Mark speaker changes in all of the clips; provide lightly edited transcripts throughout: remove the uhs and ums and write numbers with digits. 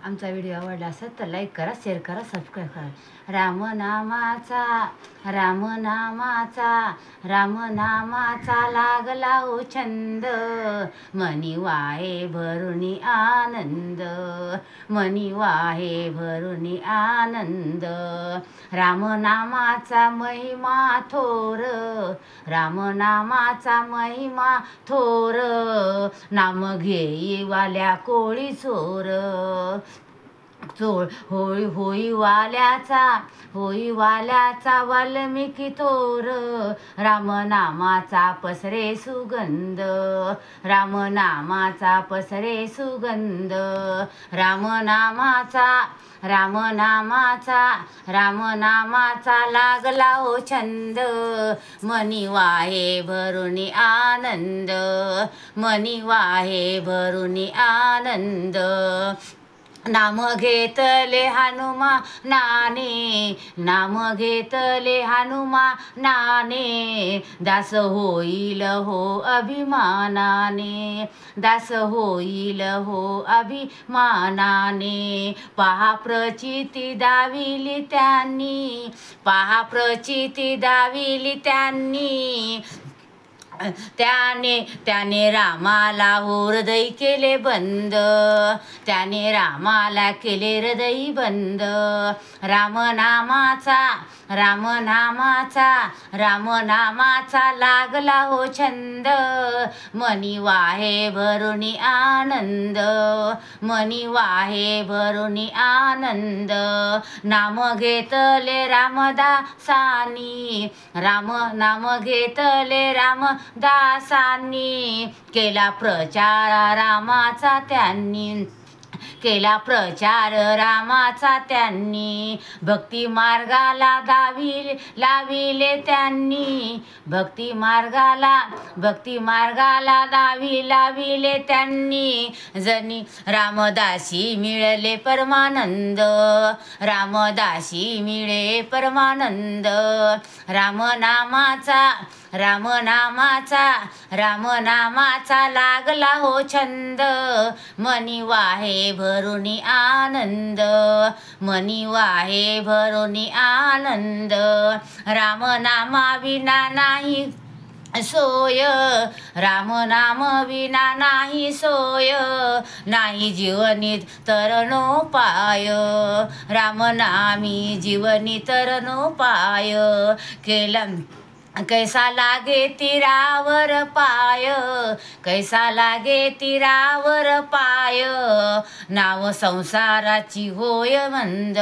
Speaker 1: आमचा व्हिडिओ आवडला असेल तर लाईक करा, शेअर करा, सबस्क्राईब करा. रामनामाचा लागला हो छंद, मनी वाहे भरुनी आनंद, मनी वाहे भरुनी आनंद. रामनामाचा महिमा थोर, रामनामाचा महिमा थोर, नाम घेई वाल्या कोळी चोर. होईवाल्याचा वाल्मिकी थोर, रामनामाचा पसरे सुगंध, रामनामाचा पसरे सुगंध. रामनामाचा लागला हो छंद, मनी वाहे भरुनी आनंद, मनी वाहे भरुनी आनंद. नाम घेतले हनुमानाने, नाम घेतले हनुमानाने, दास होईल हो अभिमानाने, दास होईल हो अभिमानाने. पहा प्रचिती दाविली त्यांनी, पहा प्रचिती दाविली त्यांनी. त्याने रामाला हो हृदय केले बंद, त्याने रामाला केले हृदय बंद. रामनामाचा लागला हो छंद, मनी वाहे भरुनी आनंद, मनी वाहे भरुनी आनंद. नाम घेतले रामदासानी, नाम घेतले रामदासांनी, केला प्रचार रामाचा त्यांनी, केला प्रचार रामाचा त्यांनी. भक्ती मार्गाला लाविले त्यांनी, भक्ती मार्गाला लाविले त्यांनी. जनी रामदासी मिळले परमानंद, रामदासी मिळे परमानंद. रामनामाचा लागला हो छंद, मनी वाहे भरुनी आनंद, मनी वाहे भरुनी आनंद. रामनामा विना नाही सोय, रामनाम विना नाही सोय, नाही जीवनी तरणोपाय, रामनामी जीवनी तरणोपाय. केला कैसा लागे तीरावर पाय, कैसा लागे तीरावर पाय. नाव संसाराची होय मंद,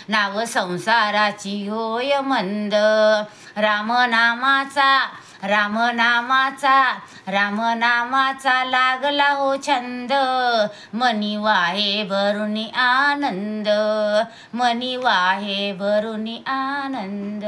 Speaker 1: नाव संसाराची होय मंद. रामनामाचा लागला हो छंद, मनी वाहे भरुनी आनंद, मनी वाहे भरुनी आनंद.